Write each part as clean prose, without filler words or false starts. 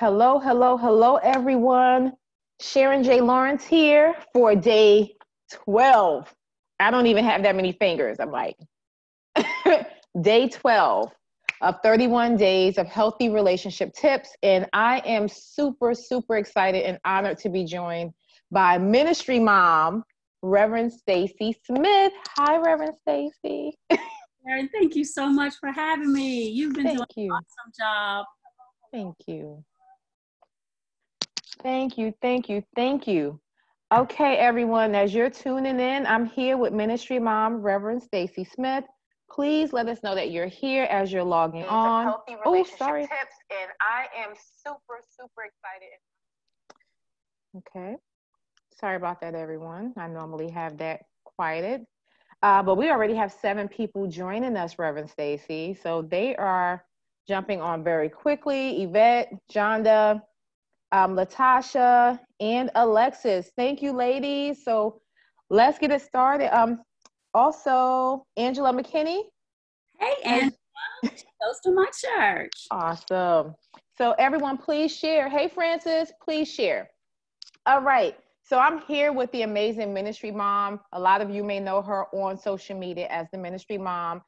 Hello, hello, hello, everyone. Sharon J. Lawrence here for day 12. I don't even have that many fingers. I'm like, day 12 of 31 days of healthy relationship tips. And I am super, super excited and honored to be joined by ministry mom, Reverend Stacy Smith. Hi, Reverend Stacy. Sharon, thank you so much for having me. You've been doing an awesome job. Thank you. Thank you, thank you, thank you. Okay, everyone, as you're tuning in, I'm here with ministry mom, Reverend Stacy Smith. Please let us know that you're here as you're logging on. Healthy relationship tips, and I am super, super excited. Okay. Sorry about that, everyone. I normally have that quieted. But we already have 7 people joining us, Reverend Stacy. So they are jumping on very quickly. Yvette, Jonda, Latasha, and Alexis. Thank you, ladies. So let's get it started. Also, Angela McKinney. Hey, Angela. She goes to my church. Awesome. So everyone, please share. Hey, Francis, please share. All right. So I'm here with the amazing ministry mom. A lot of you may know her on social media as the ministry mom,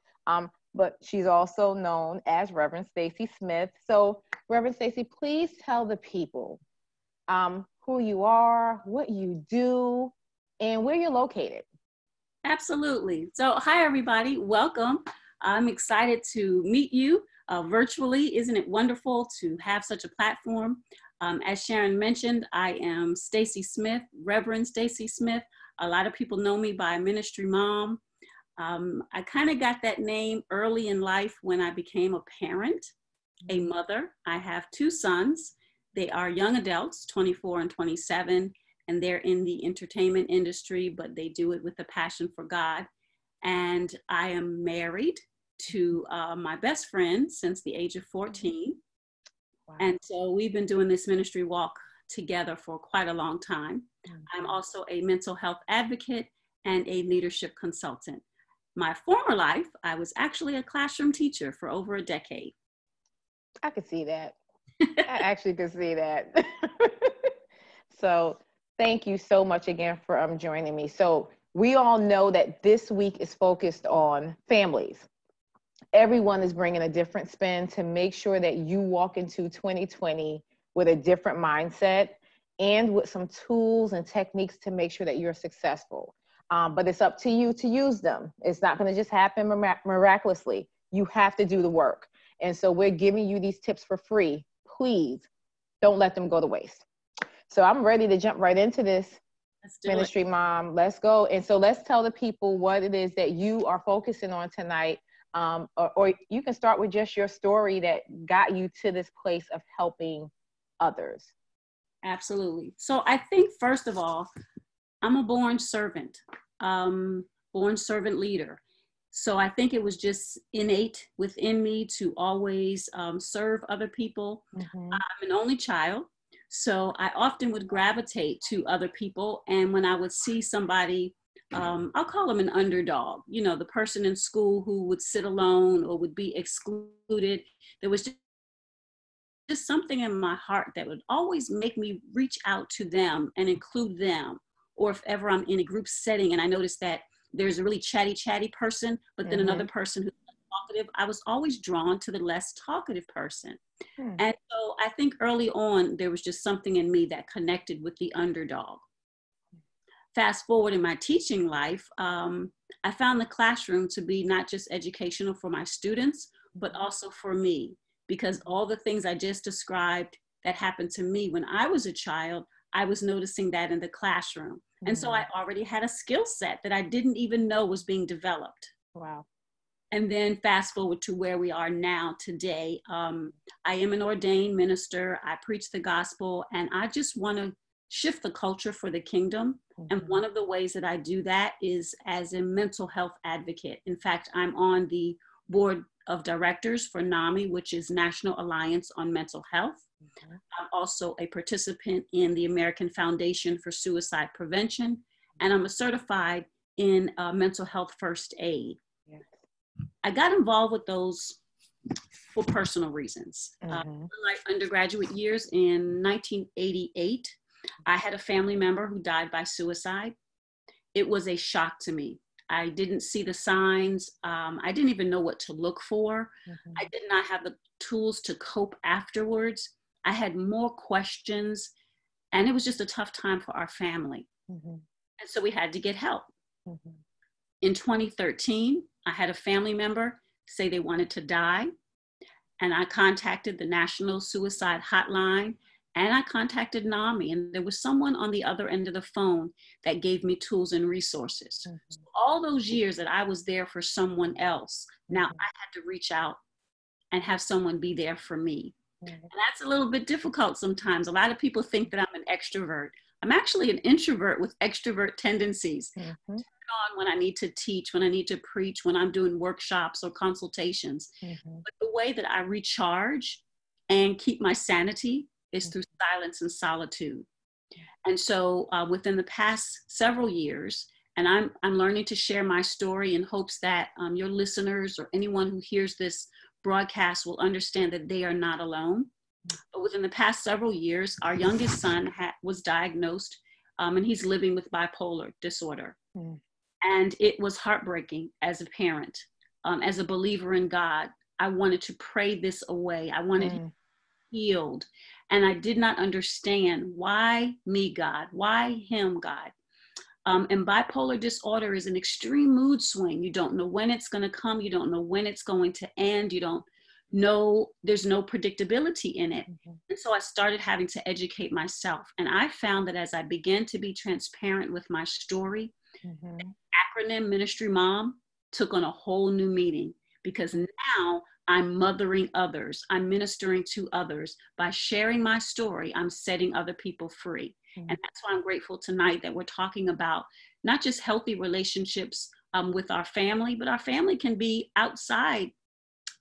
but she's also known as Reverend Stacy Smith. So Reverend Stacy, please tell the people who you are, what you do, and where you're located. Absolutely. So hi, everybody. Welcome. I'm excited to meet you virtually. Isn't it wonderful to have such a platform? As Sharon mentioned, I am Stacy Smith, Reverend Stacy Smith. A lot of people know me by ministry mom. I kind of got that name early in life when I became a parent, a mother. I have 2 sons. They are young adults, 24 and 27, and they're in the entertainment industry, but they do it with a passion for God. And I am married to my best friend since the age of 14. Wow. And so we've been doing this ministry walk together for quite a long time. I'm also a mental health advocate and a leadership consultant. My former life, I was actually a classroom teacher for over a decade. I could see that. I actually could see that. So thank you so much again for joining me. So we all know that this week is focused on families. Everyone is bringing a different spin to make sure that you walk into 2020 with a different mindset and with some tools and techniques to make sure that you're successful. But it's up to you to use them. It's not going to just happen miraculously. You have to do the work. And so we're giving you these tips for free. Please don't let them go to waste. So I'm ready to jump right into this. Ministry mom, let's go. And so let's tell the people what it is that you are focusing on tonight. Or you can start with just your story that got you to this place of helping others. Absolutely. So I think, first of all, I'm a born servant leader. So I think it was just innate within me to always serve other people. Mm-hmm. I'm an only child, so I often would gravitate to other people. And when I would see somebody, I'll call them an underdog, you know, the person in school who would sit alone or would be excluded, there was just something in my heart that would always make me reach out to them and include them. Or if ever I'm in a group setting and I notice that there's a really chatty person, but then another person who's talkative, I was always drawn to the less talkative person. And so I think early on, there was just something in me that connected with the underdog. Fast forward in my teaching life, I found the classroom to be not just educational for my students, but also for me, because all the things I just described that happened to me when I was a child, I was noticing that in the classroom. And so I already had a skill set that I didn't even know was being developed. Wow. And then fast forward to where we are now today. I am an ordained minister. I preach the gospel, and I just want to shift the culture for the kingdom. And one of the ways that I do that is as a mental health advocate. In fact, I'm on the board of directors for NAMI, which is National Alliance on Mental Health. I'm also a participant in the American Foundation for Suicide Prevention, and I'm a certified in mental health first aid. I got involved with those for personal reasons. Mm-hmm. In my undergraduate years in 1988, I had a family member who died by suicide. It was a shock to me. I didn't see the signs. I didn't even know what to look for. Mm-hmm. I did not have the tools to cope afterwards. I had more questions, and it was just a tough time for our family. Mm-hmm. And so we had to get help. Mm-hmm. In 2013, I had a family member say they wanted to die, and I contacted the National Suicide Hotline, and I contacted NAMI, and there was someone on the other end of the phone that gave me tools and resources. Mm-hmm. So all those years that I was there for someone else, now Mm-hmm. I had to reach out and have someone be there for me. Mm-hmm. And that's a little bit difficult sometimes. A lot of people think that I'm an extrovert. I'm actually an introvert with extrovert tendencies. Mm-hmm. On when I need to teach, when I need to preach, when I'm doing workshops or consultations. Mm-hmm. But the way that I recharge and keep my sanity is through silence and solitude. And so within the past several years, and I'm learning to share my story in hopes that your listeners or anyone who hears this broadcast will understand that they are not alone. But within the past several years, our youngest son was diagnosed and he's living with bipolar disorder. Mm. And it was heartbreaking as a parent, as a believer in God. I wanted to pray this away. I wanted him healed. And I did not understand why me, God, why him, God. And bipolar disorder is an extreme mood swing. You don't know when it's going to come. You don't know when it's going to end. You don't know, there's no predictability in it. Mm-hmm. And so I started having to educate myself. And I found that as I began to be transparent with my story, mm-hmm. the acronym Ministry Mom took on a whole new meaning, because now I'm mothering others. I'm ministering to others. By sharing my story, I'm setting other people free. Mm-hmm. And that's why I'm grateful tonight that we're talking about not just healthy relationships with our family, but our family can be outside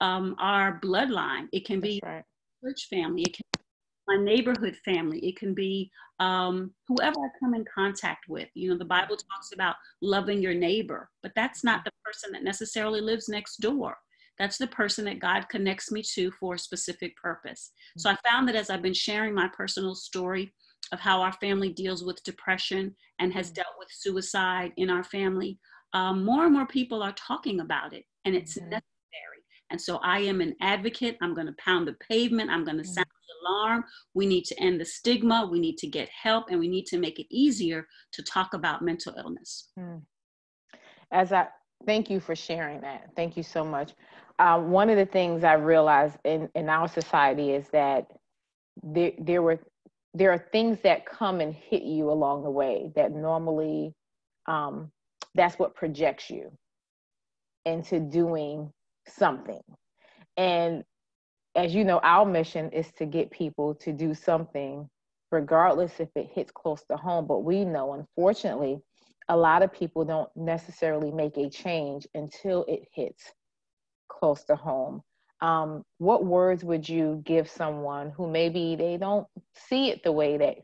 our bloodline. It can be church family. It can be my neighborhood family. It can be whoever I come in contact with. You know, the Bible talks about loving your neighbor, but that's not the person that necessarily lives next door. That's the person that God connects me to for a specific purpose. So I found that as I've been sharing my personal story of how our family deals with depression and has dealt with suicide in our family, more and more people are talking about it, and it's necessary. And so I am an advocate. I'm going to pound the pavement. I'm going to sound the alarm. We need to end the stigma. We need to get help, and we need to make it easier to talk about mental illness. Thank you for sharing that. Thank you so much. One of the things I realized in our society is that there are things that come and hit you along the way that normally, that's what projects you into doing something. And as you know, our mission is to get people to do something, regardless if it hits close to home. But we know, unfortunately, a lot of people don't necessarily make a change until it hits close to home. What words would you give someone who maybe they don't see it the way that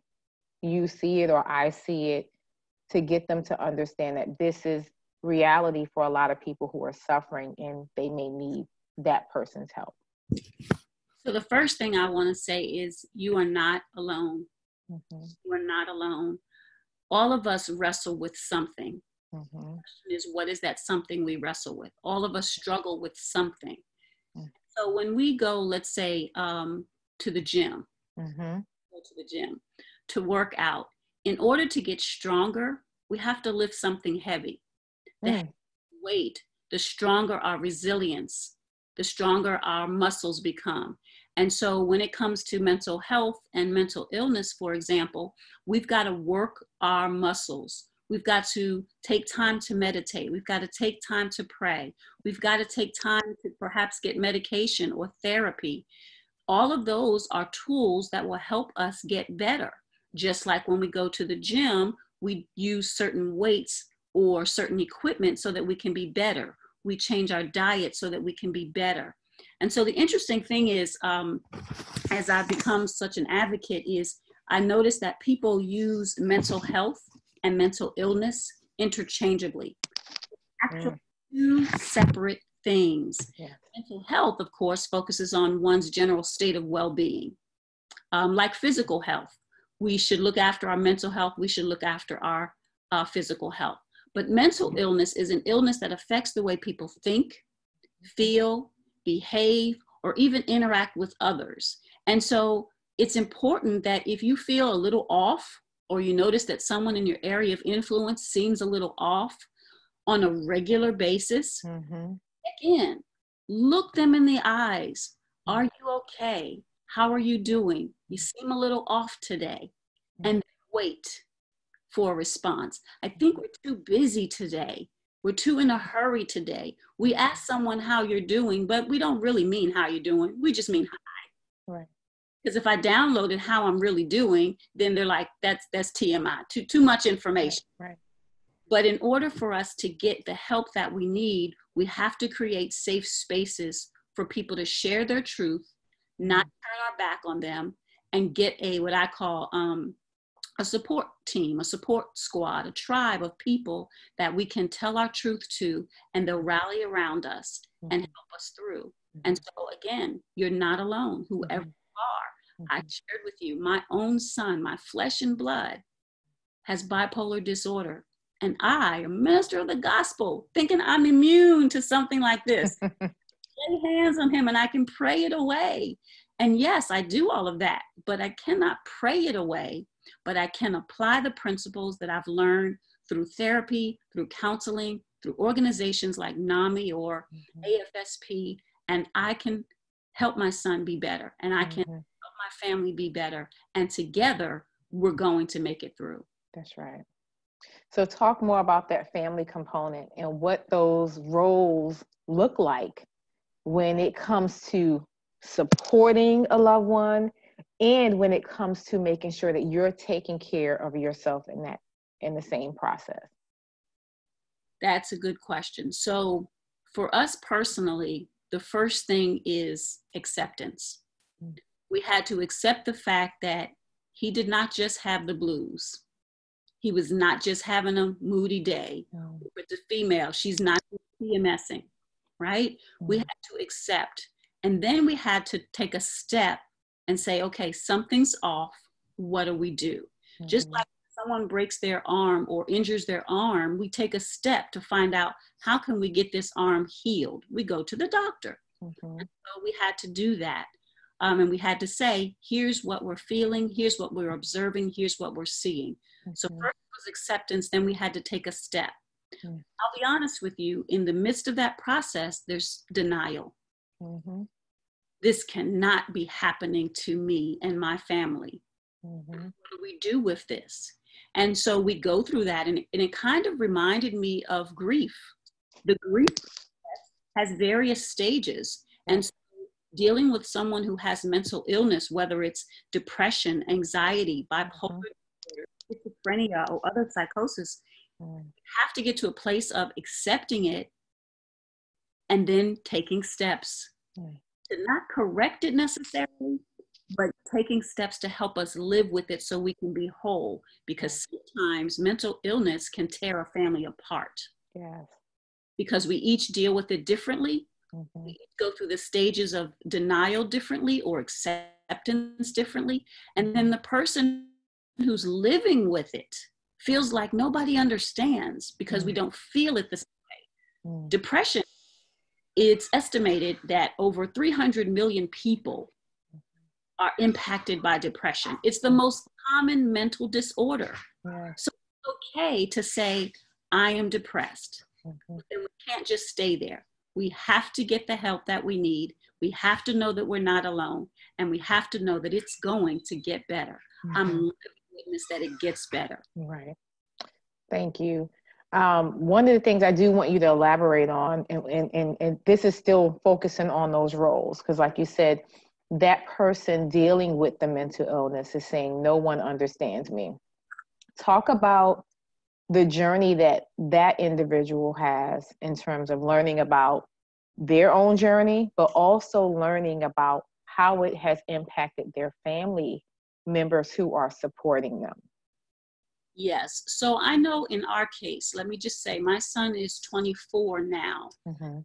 you see it or I see it, to get them to understand that this is reality for a lot of people who are suffering and they may need that person's help? So the first thing I want to say is you are not alone. Mm-hmm. You are not alone. All of us wrestle with something. Mm-hmm. The question is, what is that something we wrestle with? All of us struggle with something. Mm-hmm. So when we go, let's say, to the gym, to work out, in order to get stronger, we have to lift something heavy. The weight, the stronger our resilience, the stronger our muscles become. And so when it comes to mental health and mental illness, for example, we've got to work our muscles. We've got to take time to meditate. We've got to take time to pray. We've got to take time to perhaps get medication or therapy. All of those are tools that will help us get better. Just like when we go to the gym, we use certain weights or certain equipment so that we can be better. We change our diet so that we can be better. And so the interesting thing is, as I've become such an advocate, is I notice that people use mental health and mental illness interchangeably. Actually, two separate things. Yes. Mental health, of course, focuses on one's general state of well-being. Like physical health, we should look after our mental health. We should look after our physical health. But mental illness is an illness that affects the way people think, feel, behave, or even interact with others. And so it's important that if you feel a little off, or you notice that someone in your area of influence seems a little off on a regular basis, check in, look them in the eyes. Are you okay? How are you doing? You seem a little off today. And wait for a response. I think we're too busy today. We're too in a hurry today. We ask someone how you're doing, but we don't really mean how you're doing. We just mean hi. Right. Because if I downloaded how I'm really doing, then they're like, that's TMI, too much information. Right. But in order for us to get the help that we need, we have to create safe spaces for people to share their truth, not turn our back on them, and get what I call a support team, a support squad, a tribe of people that we can tell our truth to, and they'll rally around us and help us through. And so again, you're not alone, whoever you are. I shared with you, my own son, my flesh and blood, has bipolar disorder. And I, a minister of the gospel, thinking I'm immune to something like this, lay hands on him and I can pray it away. And yes, I do all of that, but I cannot pray it away, but I can apply the principles that I've learned through therapy, through counseling, through organizations like NAMI or AFSP, and I can help my son be better, and I can help my family be better, and together we're going to make it through. That's right. So talk more about that family component and what those roles look like when it comes to supporting a loved one and when it comes to making sure that you're taking care of yourself in the same process. That's a good question. So for us personally, the first thing is acceptance. We had to accept the fact that he did not just have the blues. He was not just having a moody day. With the female, she's not PMSing, right? We had to accept. And then we had to take a step and say, okay, something's off. What do we do? Just like someone breaks their arm or injures their arm, we take a step to find out how can we get this arm healed? We go to the doctor. And so we had to do that. And we had to say, here's what we're feeling, here's what we're observing, here's what we're seeing. So first was acceptance, then we had to take a step. I'll be honest with you, in the midst of that process, there's denial. This cannot be happening to me and my family. What do we do with this? And so we go through that, and it kind of reminded me of grief. The grief has various stages. And so dealing with someone who has mental illness, whether it's depression, anxiety, bipolar disorder, schizophrenia, or other psychosis, you have to get to a place of accepting it and then taking steps to not correct it necessarily, but taking steps to help us live with it so we can be whole. Because sometimes mental illness can tear a family apart. Because we each deal with it differently. We each go through the stages of denial differently or acceptance differently. And then the person who's living with it feels like nobody understands because we don't feel it the same way. Depression, it's estimated that over 300 million people are impacted by depression. It's the most common mental disorder. So it's okay to say, I am depressed. And we can't just stay there. We have to get the help that we need. We have to know that we're not alone. And we have to know that it's going to get better. I'm living witness that it gets better. Right. Thank you. One of the things I do want you to elaborate on, and this is still focusing on those roles, because like you said, that person dealing with the mental illness is saying, no one understands me. Talk about the journey that individual has in terms of learning about their own journey, but also learning about how it has impacted their family members who are supporting them. Yes. So I know in our case, let me just say, my son is 24 now. And,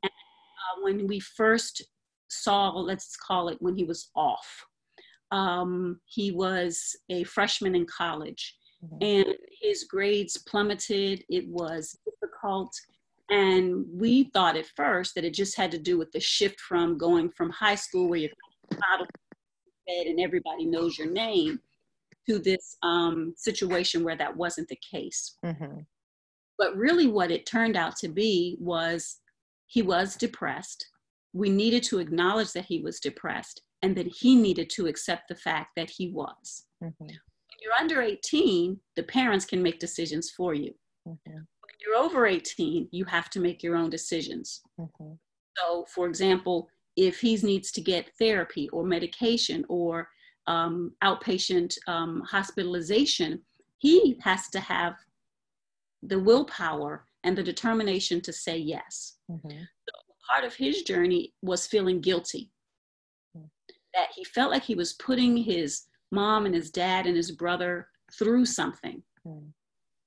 when we first saw, let's call it when he was off. He was a freshman in college, and his grades plummeted. It was difficult. And we thought at first that it just had to do with the shift from going from high school where you're out of bed and everybody knows your name to this situation where that wasn't the case. But really what it turned out to be was he was depressed. We needed to acknowledge that he was depressed, and that he needed to accept the fact that he was. When you're under 18, the parents can make decisions for you. When you're over 18, you have to make your own decisions. So, for example, if he needs to get therapy or medication or outpatient hospitalization, he has to have the willpower and the determination to say yes. So part of his journey was feeling guilty, that he felt like he was putting his mom and his dad and his brother through something.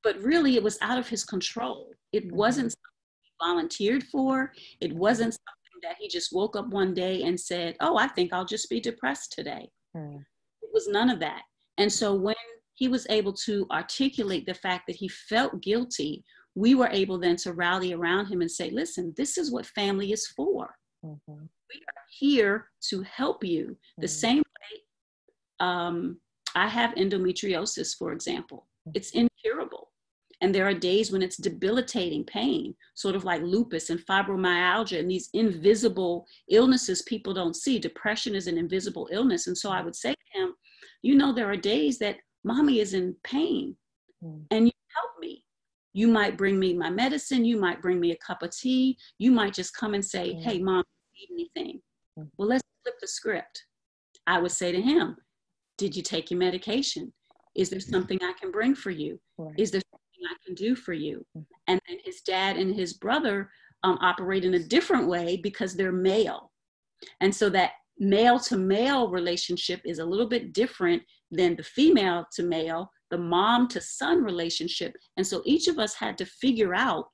But really it was out of his control. It wasn't something he volunteered for. It wasn't something that he just woke up one day and said, oh, I think I'll just be depressed today. It was none of that. And so when he was able to articulate the fact that he felt guilty, we were able then to rally around him and say, listen, this is what family is for. We are here to help you. The same way I have endometriosis, for example. It's incurable. And there are days when it's debilitating pain, sort of like lupus and fibromyalgia and these invisible illnesses people don't see. Depression is an invisible illness. And so I would say to him, you know, there are days that mommy is in pain and you help me. You might bring me my medicine. You might bring me a cup of tea. You might just come and say, hey, mom, do you need anything? Well, let's flip the script. I would say to him, did you take your medication? Is there something I can bring for you? Is there something I can do for you? And then his dad and his brother operate in a different way because they're male. And so that male to male relationship is a little bit different than the female to male, the mom to son relationship. And so each of us had to figure out,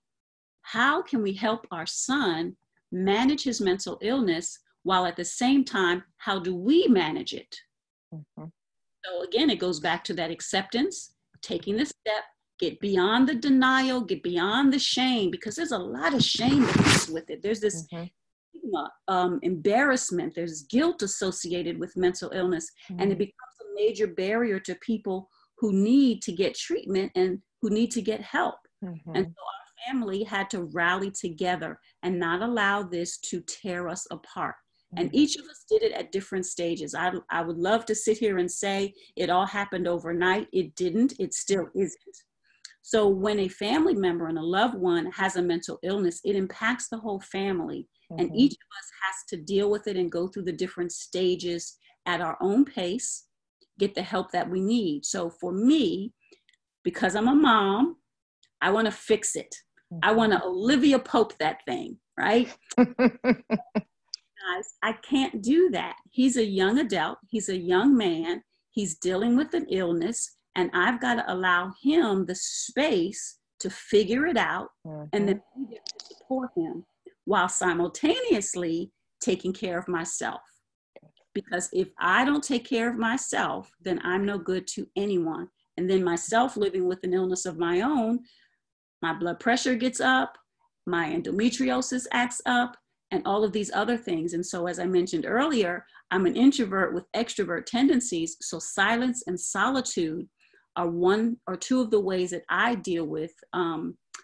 how can we help our son manage his mental illness while at the same time, how do we manage it? So again, it goes back to that acceptance, taking the step, get beyond the denial, get beyond the shame, because there's a lot of shame that comes with it. There's this embarrassment, there's guilt associated with mental illness, and it becomes a major barrier to people who need to get treatment and who need to get help. And so our family had to rally together and not allow this to tear us apart. And each of us did it at different stages. I would love to sit here and say it all happened overnight. It didn't. It still isn't. So when a family member and a loved one has a mental illness, it impacts the whole family. And each of us has to deal with it and go through the different stages at our own pace, get the help that we need. So for me, because I'm a mom, I want to fix it. I want to Olivia Pope that thing, right? Guys, I can't do that. He's a young adult. He's a young man. He's dealing with an illness, and I've got to allow him the space to figure it out, and then we get to support him while simultaneously taking care of myself. Because if I don't take care of myself, then I'm no good to anyone. And then myself living with an illness of my own, my blood pressure gets up, my endometriosis acts up, and all of these other things. And so, as I mentioned earlier, I'm an introvert with extrovert tendencies. So silence and solitude are one or two of the ways that I deal with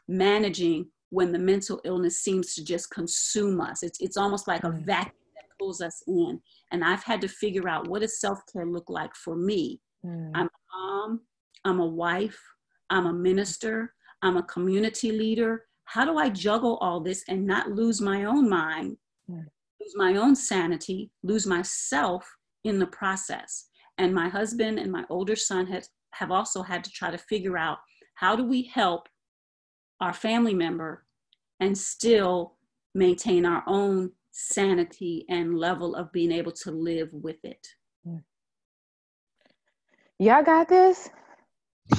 managing when the mental illness seems to just consume us. It's almost like a vacuum that pulls us in. And I've had to figure out, what does self-care look like for me? I'm a mom, I'm a wife, I'm a minister, I'm a community leader. How do I juggle all this and not lose my own mind, lose my own sanity, lose myself in the process? And my husband and my older son have also had to try to figure out, how do we help our family member and still maintain our own sanity and level of being able to live with it? Y'all got this?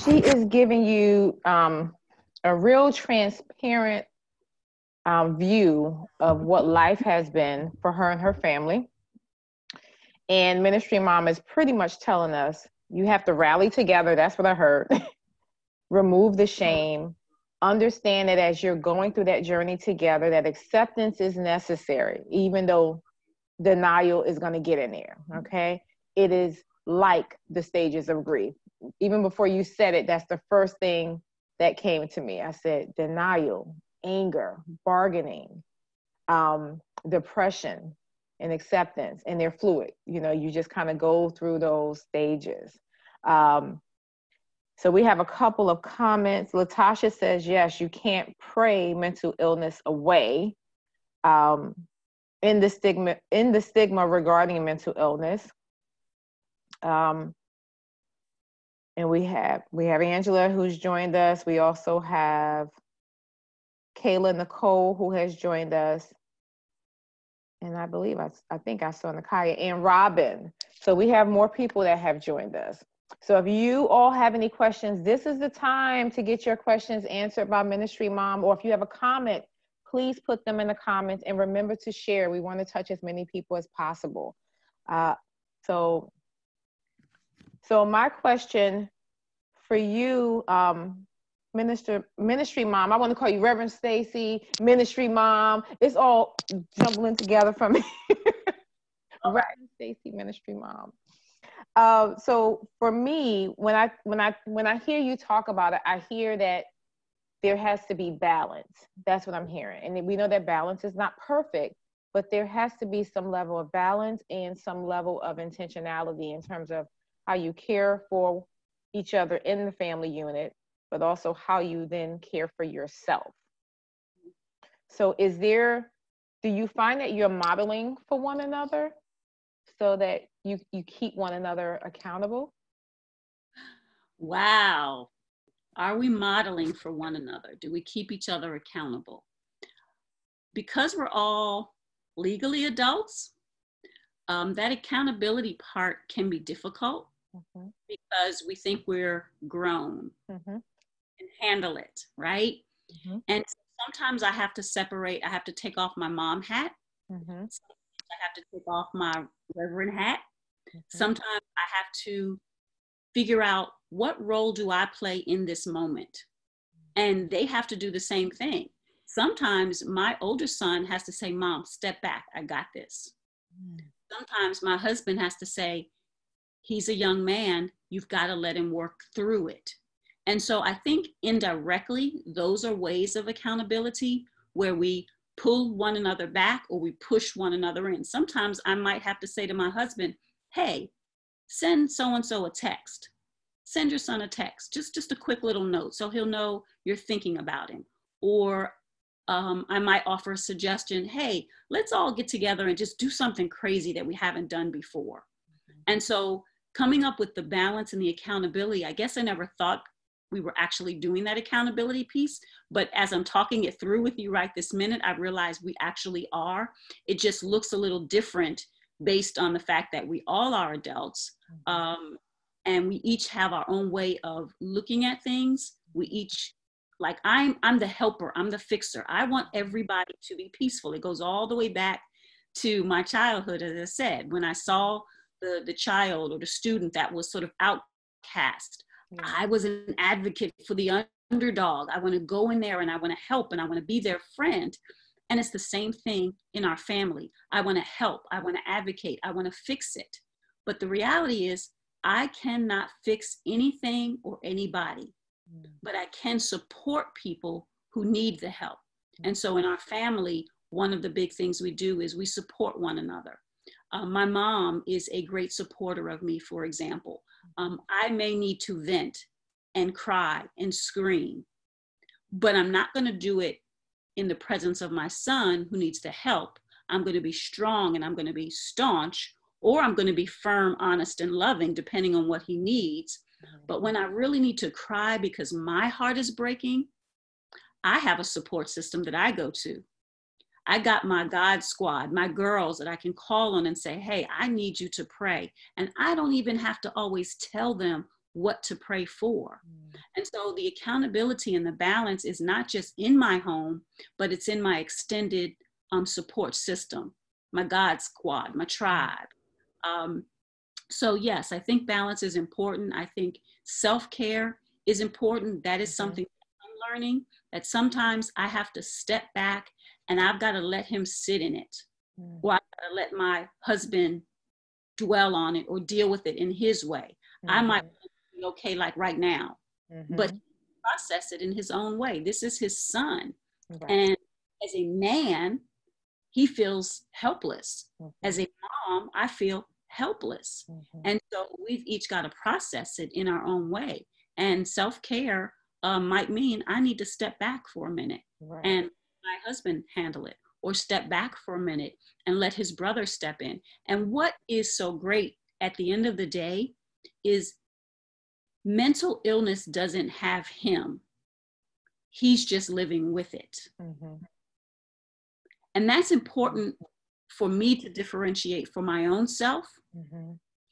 She is giving you a real transparent view of what life has been for her and her family. And Ministry Mom is pretty much telling us, you have to rally together. That's what I heard. Remove the shame. Understand that as you're going through that journey together, that acceptance is necessary, even though denial is going to get in there. Okay. It is like the stages of grief. Even before you said it, that's the first thing that came to me. I said denial, anger, bargaining, depression, and acceptance, and they're fluid. You know, you just kind of go through those stages. So we have a couple of comments. Latasha says, yes, you can't pray mental illness away. In the stigma regarding mental illness. And we have Angela who's joined us. We also have Kayla Nicole who has joined us. And I believe, I think I saw Nakaya and Robin. So we have more people that have joined us. So if you all have any questions, this is the time to get your questions answered by Ministry Mom, or if you have a comment, please put them in the comments and remember to share. We want to touch as many people as possible. So my question for you, Ministry Mom, I want to call you Reverend Stacy, Ministry Mom. It's all jumbling together for me. Reverend Stacy, Ministry Mom. So for me, when I hear you talk about it, I hear that there has to be balance. That's what I'm hearing. And we know that balance is not perfect, but there has to be some level of balance and some level of intentionality in terms of how you care for each other in the family unit, but also how you then care for yourself. So do you find that you're modeling for one another so that you keep one another accountable? Wow. Are we modeling for one another? Do we keep each other accountable? Because we're all legally adults, that accountability part can be difficult because we think we're grown and handle it, right? And sometimes I have to separate, I have to take off my mom hat. Sometimes I have to take off my reverend hat. Sometimes I have to figure out what role do I play in this moment? And they have to do the same thing. Sometimes my older son has to say, Mom, step back, I got this. Sometimes my husband has to say, he's a young man, you've got to let him work through it. And so I think indirectly, those are ways of accountability where we pull one another back or we push one another in. Sometimes I might have to say to my husband, hey, send so-and-so a text. Send your son a text, just a quick little note so he'll know you're thinking about him. Or I might offer a suggestion, hey, let's all get together and just do something crazy that we haven't done before. And so coming up with the balance and the accountability, I guess I never thought we were actually doing that accountability piece, but as I'm talking it through with you right this minute, I realized we actually are. It just looks a little different based on the fact that we all are adults. And we each have our own way of looking at things. We each, like I'm the helper, I'm the fixer. I want everybody to be peaceful. It goes all the way back to my childhood, as I said, when I saw the child or the student that was sort of outcast. I was an advocate for the underdog. I want to go in there and I want to help and I want to be their friend. And it's the same thing in our family. I want to help, I want to advocate, I want to fix it. But the reality is, I cannot fix anything or anybody, but I can support people who need the help. And so in our family, one of the big things we do is we support one another. My mom is a great supporter of me, for example. I may need to vent and cry and scream, but I'm not going to do it in the presence of my son who needs the help. I'm going to be strong and I'm going to be staunch, or I'm going to be firm, honest, and loving, depending on what he needs. But when I really need to cry because my heart is breaking, I have a support system that I go to. I got my God squad, my girls that I can call on and say, hey, I need you to pray. And I don't even have to always tell them what to pray for. And so the accountability and the balance is not just in my home, but it's in my extended support system, my God squad, my tribe. So yes, I think balance is important. I think self-care is important. That is something I'm learning, that sometimes I have to step back and I've got to let him sit in it. Or I've got to let my husband dwell on it or deal with it in his way. I might be okay like right now, but process it in his own way. This is his son. And as a man, he feels helpless. As a mom, I feel helpless. And so we've each got to process it in our own way. And self-care might mean I need to step back for a minute and my husband handle it, or step back for a minute and let his brother step in. And what is so great at the end of the day is mental illness doesn't have him. He's just living with it. And that's important for me to differentiate for my own self.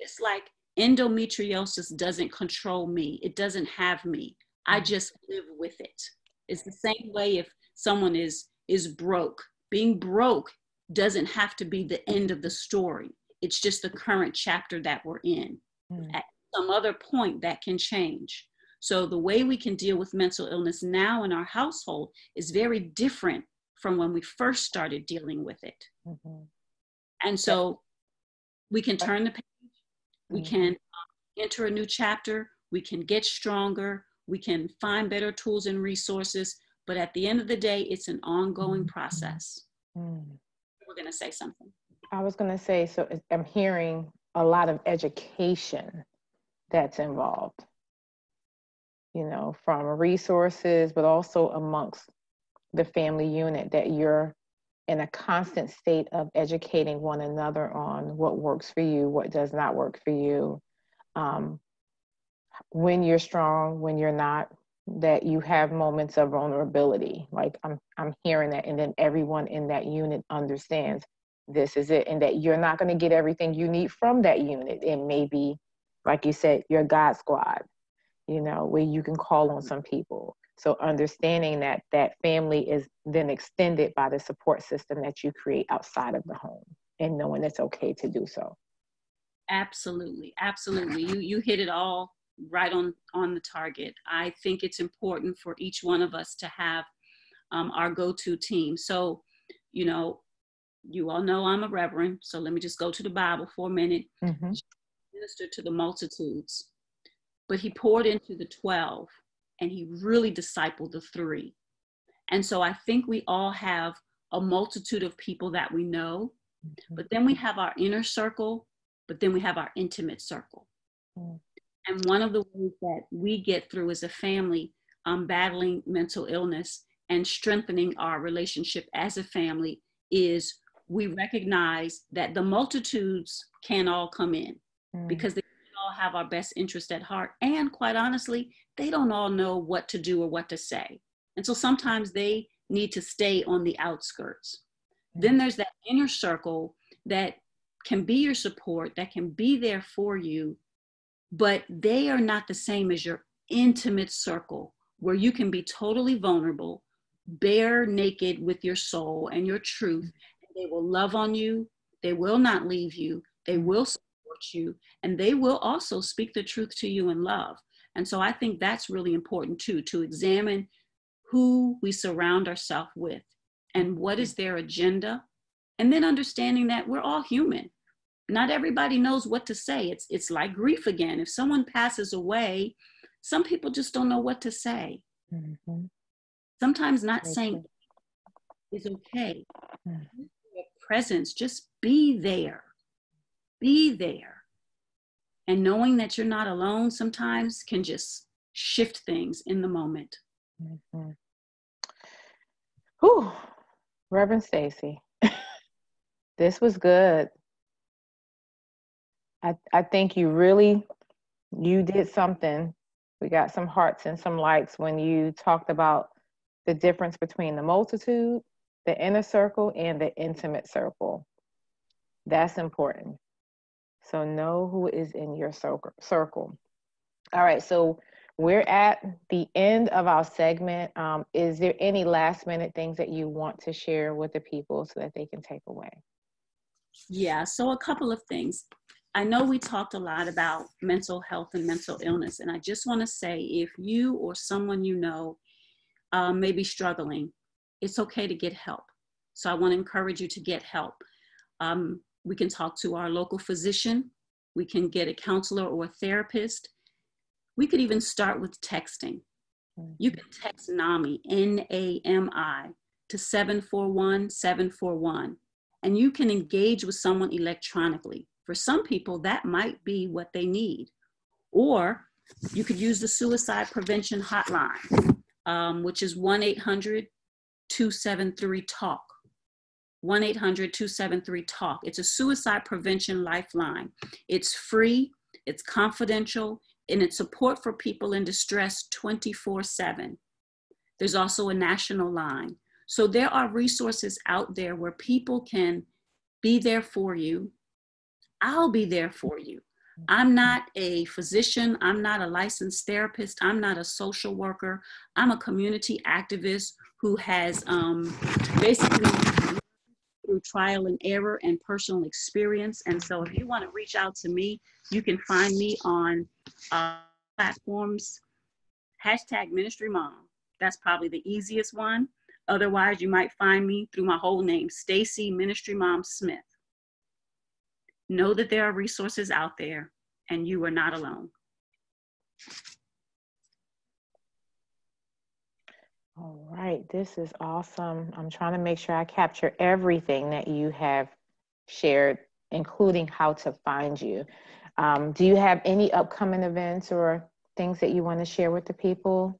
It's like endometriosis doesn't control me. It doesn't have me. I just live with it. It's the same way if someone is broke. Being broke doesn't have to be the end of the story. It's just the current chapter that we're in. At some other point that can change. So the way we can deal with mental illness now in our household is very different from when we first started dealing with it. And so we can turn the page, we can enter a new chapter, we can get stronger, we can find better tools and resources, but at the end of the day, it's an ongoing process. We're going to say something. I was going to say, so I'm hearing a lot of education that's involved, you know, from resources, but also amongst the family unit, that you're in a constant state of educating one another on what works for you, what does not work for you, when you're strong, when you're not, that you have moments of vulnerability. Like I'm hearing that, and then everyone in that unit understands this is it, and that you're not going to get everything you need from that unit. It may be, like you said, your God squad, you know, where you can call on some people. So understanding that that family is then extended by the support system that you create outside of the home, and knowing it's okay to do so. Absolutely. Absolutely. You hit it all right on the target. I think it's important for each one of us to have our go-to team. So, you know, you all know I'm a reverend, so let me just go to the Bible for a minute. Ministered to the multitudes, but he poured into the 12, and he really discipled the 3. And so I think we all have a multitude of people that we know, but then we have our inner circle, but then we have our intimate circle. And one of the ways that we get through as a family, battling mental illness and strengthening our relationship as a family, is we recognize that the multitudes can't all come in because they all have our best interest at heart. And quite honestly, they don't all know what to do or what to say. And so sometimes they need to stay on the outskirts. Then there's that inner circle that can be your support, that can be there for you, but they are not the same as your intimate circle, where you can be totally vulnerable, bare naked with your soul and your truth. They will love on you. They will not leave you. They will support you, and they will also speak the truth to you in love. And so I think that's really important too, to examine who we surround ourselves with and what is their agenda. And then understanding that we're all human. Not everybody knows what to say. It's like grief again. If someone passes away, some people just don't know what to say. Sometimes not saying is okay. Your presence, just be there. Be there. And knowing that you're not alone sometimes can just shift things in the moment. Whew. Reverend Stacy, this was good. I think you did something. We got some hearts and some likes when you talked about the difference between the multitude, the inner circle, and the intimate circle. That's important. So know who is in your circle. All right, so we're at the end of our segment. Is there any last minute things that you want to share with the people so that they can take away? Yeah, so a couple of things. I know we talked a lot about mental health and mental illness, and I just want to say, if you or someone you know may be struggling, it's okay to get help. So I want to encourage you to get help. We can talk to our local physician. We can get a counselor or a therapist. We could even start with texting. You can text NAMI, N-A-M-I, to 741-741, and you can engage with someone electronically. For some people, that might be what they need. Or you could use the suicide prevention hotline, which is 1-800-273-TALK. 1-800-273-TALK. It's a suicide prevention lifeline. It's free, it's confidential, and it's support for people in distress 24/7. There's also a national line. So there are resources out there where people can be there for you. I'll be there for you. I'm not a physician. I'm not a licensed therapist. I'm not a social worker. I'm a community activist who has basically through trial and error and personal experience. And so if you want to reach out to me, you can find me on platforms, #MinistryMom. That's probably the easiest one. Otherwise, you might find me through my whole name, Stacy Ministry Mom Smith. Know that there are resources out there and you are not alone. All right, this is awesome. I'm trying to make sure I capture everything that you have shared, including how to find you. Do you have any upcoming events or things that you want to share with the people?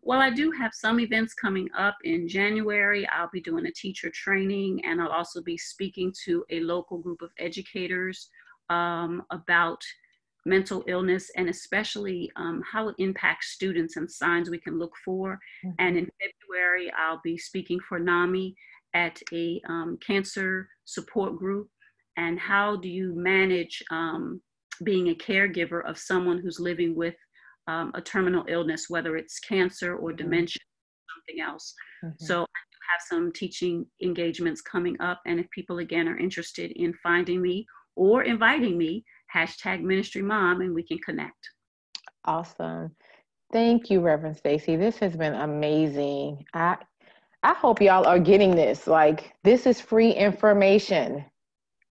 Well, I do have some events coming up in January. I'll be doing a teacher training, and I'll also be speaking to a local group of educators about mental illness, and especially how it impacts students and signs we can look for. Mm-hmm. And in February, I'll be speaking for NAMI at a cancer support group. And how do you manage being a caregiver of someone who's living with a terminal illness, whether it's cancer or dementia, or something else. Mm-hmm. So I do have some teaching engagements coming up. And if people, again, are interested in finding me or inviting me, #MinistryMom, and we can connect. Awesome. Thank you, Reverend Stacy. This has been amazing. I hope y'all are getting this. Like, this is free information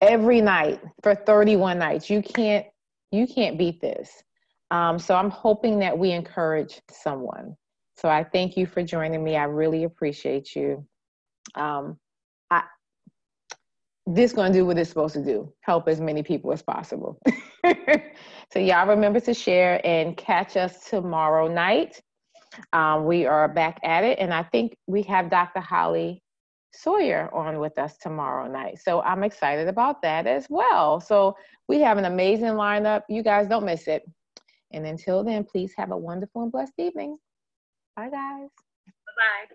every night for 31 nights. You can't beat this. So I'm hoping that we encourage someone. So I thank you for joining me. I really appreciate you. This is going to do what it's supposed to do. Help as many people as possible. So y'all remember to share and catch us tomorrow night. We are back at it. And I think we have Dr. Holly Sawyer on with us tomorrow night. So I'm excited about that as well. So we have an amazing lineup. You guys don't miss it. And until then, please have a wonderful and blessed evening. Bye, guys. Bye-bye.